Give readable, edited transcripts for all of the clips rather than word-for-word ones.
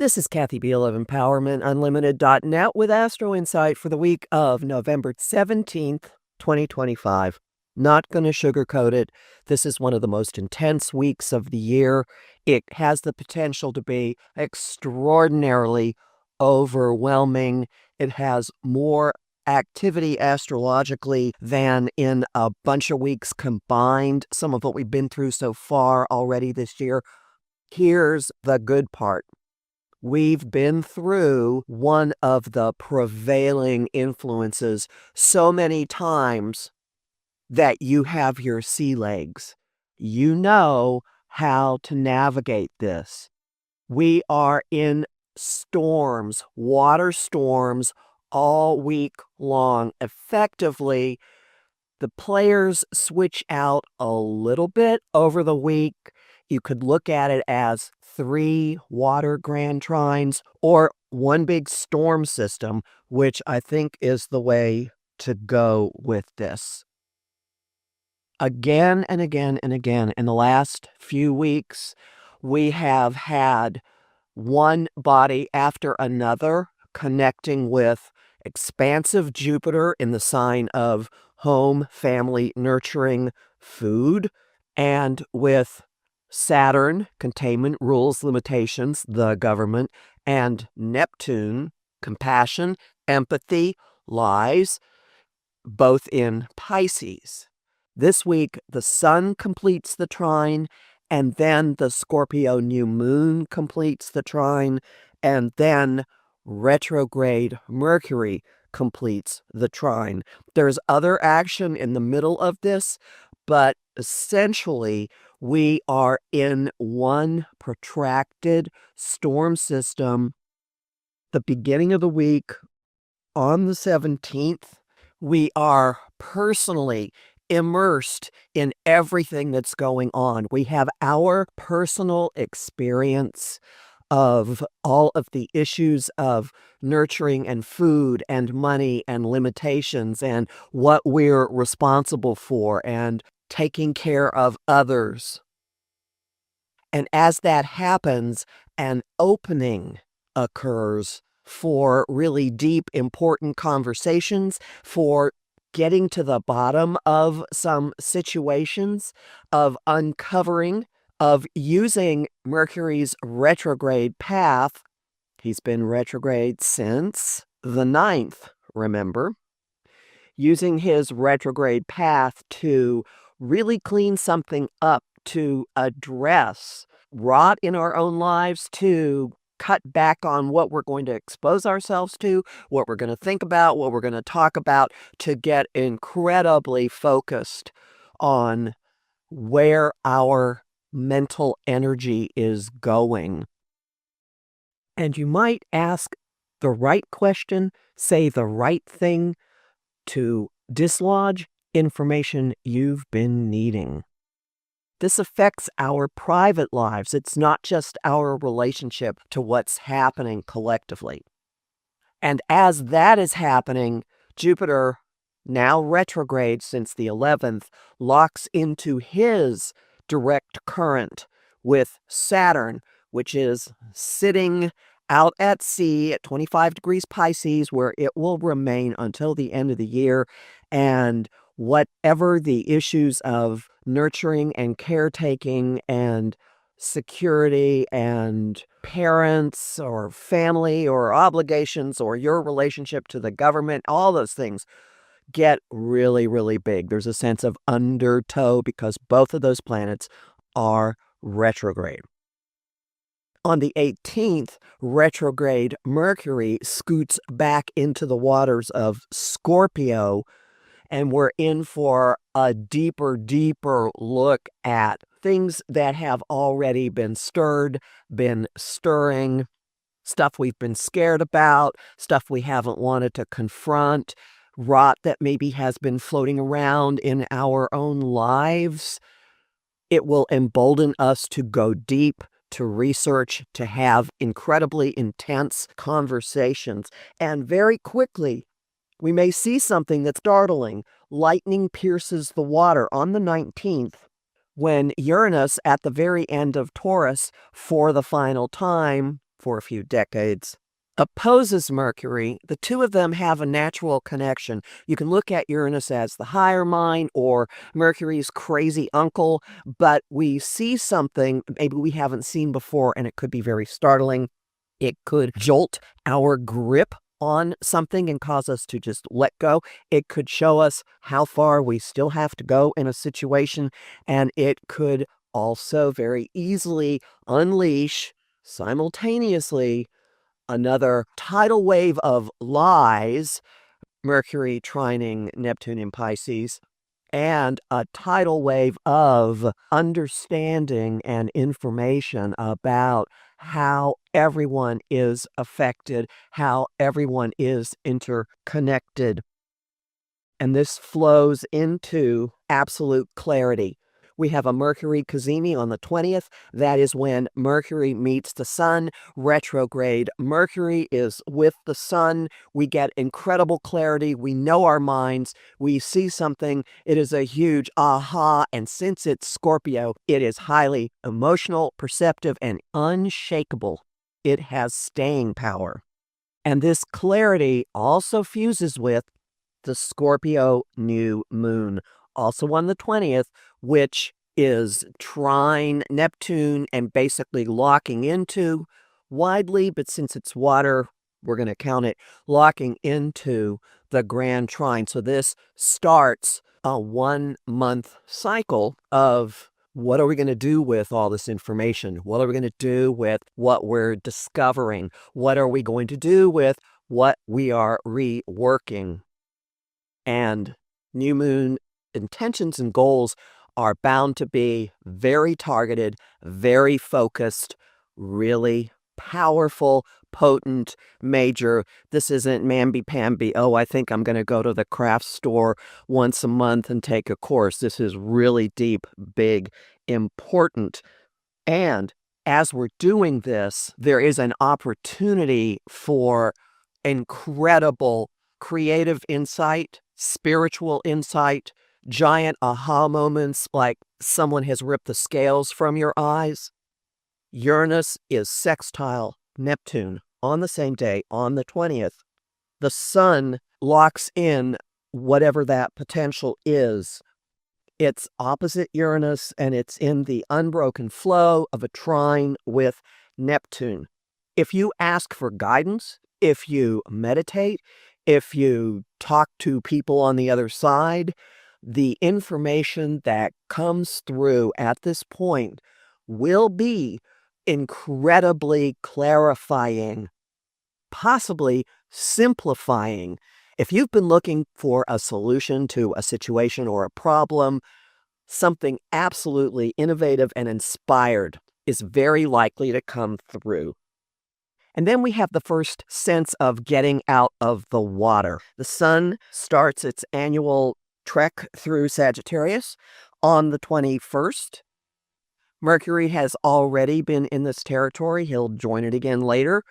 This is Kathy Biehl of EmpowermentUnlimited.net with Astro-Insight for the week of November 17th, 2025. Not going to sugarcoat it. This is one of the most intense weeks of the year. It has the potential to be extraordinarily overwhelming. It has more activity astrologically than in a bunch of weeks combined, some of what we've been through so far already this year. Here's the good part. We've been through one of the prevailing influences so many times that you have your sea legs. You know how to navigate this. We are in storms, water storms, all week long. Effectively, the players switch out a little bit over the week. You could look at it as 3 water grand trines or one big storm system, which I think is the way to go with this. Again and again and again in the last few weeks, we have had one body after another connecting with expansive Jupiter in the sign of home, family, nurturing, food, and with Saturn, containment, rules, limitations, the government, and Neptune, compassion, empathy, lies, both in Pisces. This week, the Sun completes the trine, and then the Scorpio new moon completes the trine, and then retrograde Mercury completes the trine. There's other action in the middle of this, but essentially, we are in one protracted storm system. The beginning of the week, on the 17th, we are personally immersed in everything that's going on. We have our personal experience of all of the issues of nurturing and food and money and limitations and what we're responsible for and taking care of others. And as that happens, an opening occurs for really deep, important conversations, for getting to the bottom of some situations, of uncovering, of using Mercury's retrograde path. He's been retrograde since the 9th, remember? Using his retrograde path to really clean something up, to address rot in our own lives, to cut back on what we're going to expose ourselves to, what we're going to think about, what we're going to talk about, to get incredibly focused on where our mental energy is going. And you might ask the right question, say the right thing to dislodge information you've been needing. This affects our private lives. It's not just our relationship to what's happening collectively. And as that is happening, Jupiter, now retrograde since the 11th, locks into his direct current with Saturn, which is sitting out at sea at 25 degrees Pisces, where it will remain until the end of the year. And whatever the issues of nurturing and caretaking and security and parents or family or obligations or your relationship to the government, all those things get really, really big. There's a sense of undertow because both of those planets are retrograde. On the 18th, retrograde Mercury scoots back into the waters of Scorpio, and we're in for a deeper look at things that have already been stirred, been stirring, stuff we've been scared about, stuff we haven't wanted to confront, rot that maybe has been floating around in our own lives. It will embolden us to go deep, to research, to have incredibly intense conversations. And very quickly, we may see something that's startling. Lightning pierces the water on the 19th when Uranus, at the very end of Taurus for the final time, for a few decades, opposes Mercury. The two of them have a natural connection. You can look at Uranus as the higher mind or Mercury's crazy uncle, but we see something maybe we haven't seen before, and it could be very startling. It could jolt our grip on something and cause us to just let go. It could show us how far we still have to go in a situation, and it could also very easily unleash simultaneously another tidal wave of lies, Mercury trining Neptune in Pisces, and a tidal wave of understanding and information about how everyone is affected, how everyone is interconnected. And this flows into absolute clarity. We have a Mercury cazimi on the 20th. That is when Mercury meets the sun. Retrograde Mercury is with the sun. We get incredible clarity. We know our minds. We see something. It is a huge aha. And since it's Scorpio, it is highly emotional, perceptive, and unshakable. It has staying power. And this clarity also fuses with the Scorpio new moon, also on the 20th, which is trine Neptune and basically locking into widely, but since it's water, we're going to count it, locking into the grand trine. So this starts a 1-month cycle of what are we going to do with all this information? What are we going to do with what we're discovering? What are we going to do with what we are reworking? And new moon intentions and goals are bound to be very targeted, very focused, really powerful, potent, major. This isn't mamby-pamby, oh, I think I'm going to go to the craft store once a month and take a course. This is really deep, big, important. And as we're doing this, there is an opportunity for incredible creative insight, spiritual insight, giant aha moments like someone has ripped the scales from your eyes. Uranus is sextile Neptune on the same day, on the 20th. The sun locks in whatever that potential is. It's opposite Uranus, and it's in the unbroken flow of a trine with Neptune. If you ask for guidance, if you meditate, if you talk to people on the other side, the information that comes through at this point will be incredibly clarifying, possibly simplifying. If you've been looking for a solution to a situation or a problem, something absolutely innovative and inspired is very likely to come through. And then we have the first sense of getting out of the water. The sun starts its annual trek through Sagittarius on the 21st. Mercury has already been in this territory. He'll join it again later.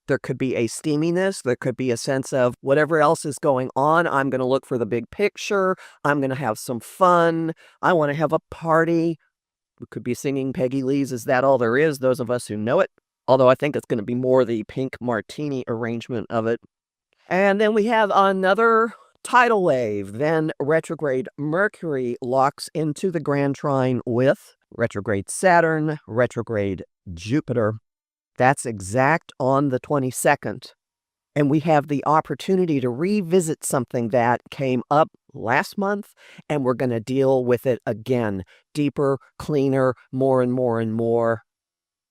There could be a steaminess. There could be a sense of whatever else is going on, I'm going to look for the big picture. I'm going to have some fun. I want to have a party. We could be singing Peggy Lee's Is That All There Is, those of us who know it. Although I think it's going to be more the pink martini arrangement of it. And then we have another tidal wave. Then retrograde Mercury locks into the grand trine with retrograde Saturn, retrograde Jupiter. That's exact on the 22nd. And we have the opportunity to revisit something that came up last month, and we're going to deal with it again. Deeper, cleaner, more and more and more.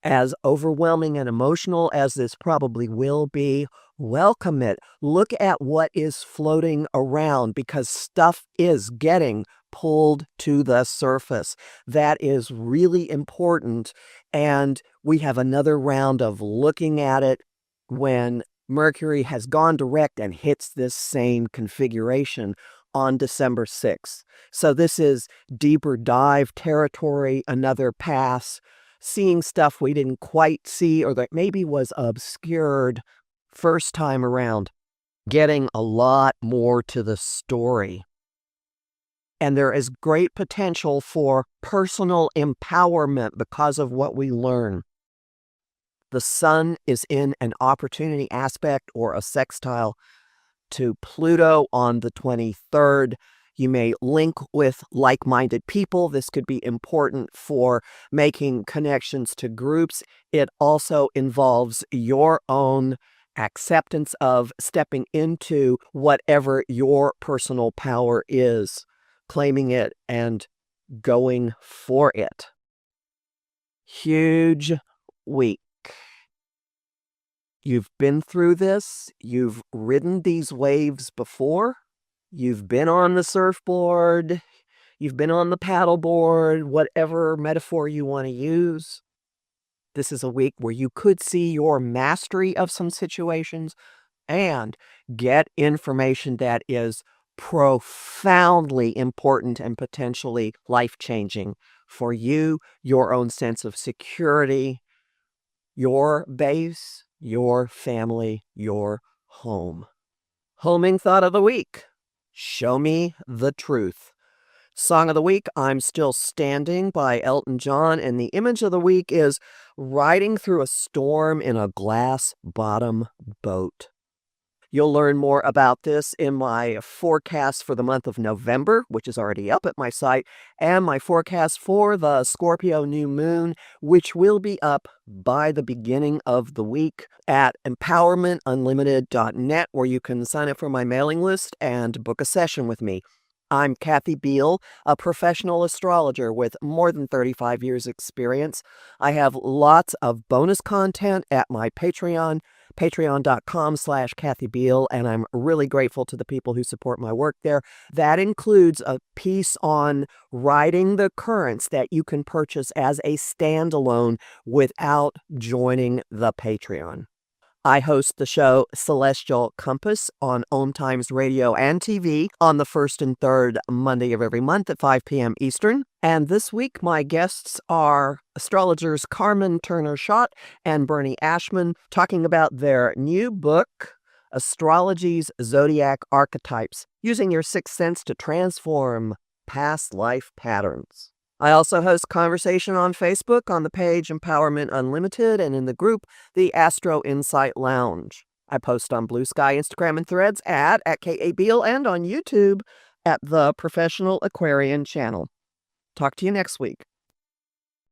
As overwhelming and emotional as this probably will be, welcome it. Look at what is floating around, because stuff is getting pulled to the surface. That is really important. And we have another round of looking at it when Mercury has gone direct and hits this same configuration on December 6th. So this is deeper dive territory, another pass, seeing stuff we didn't quite see or that maybe was obscured first time around, getting a lot more to the story. And there is great potential for personal empowerment because of what we learn. The sun is in an opportunity aspect or a sextile to Pluto on the 23rd. You may link with like-minded people. This could be important for making connections to groups. It also involves your own acceptance of stepping into whatever your personal power is, claiming it and going for it. Huge week. You've been through this. You've ridden these waves before. You've been on the surfboard. You've been on the paddleboard, whatever metaphor you want to use. This is a week where you could see your mastery of some situations and get information that is profoundly important and potentially life-changing for you, your own sense of security, your base, your family, your home. Homing thought of the week. Show me the truth. Song of the week, I'm Still Standing by Elton John, and the image of the week is riding through a storm in a glass bottom boat. You'll learn more about this in my forecast for the month of November, which is already up at my site, and my forecast for the Scorpio new moon, which will be up by the beginning of the week at empowermentunlimited.net, where you can sign up for my mailing list and book a session with me. I'm Kathy Biehl, a professional astrologer with more than 35 years' experience. I have lots of bonus content at my Patreon, patreon.com/Kathy Biehl, and I'm really grateful to the people who support my work there. That includes a piece on riding the currents that you can purchase as a standalone without joining the Patreon. I host the show Celestial Compass on Om Times Radio and TV on the first and third Monday of every month at 5 p.m. Eastern. And this week, my guests are astrologers Carmen Turner-Schott and Bernie Ashman, talking about their new book, Astrology's Zodiac Archetypes, using your sixth sense to transform past life patterns. I also host conversation on Facebook on the page Empowerment Unlimited and in the group the Astro-Insight Lounge. I post on Blue Sky, Instagram, and Threads at K.A. Biehl and on YouTube at the Professional Aquarian Channel. Talk to you next week.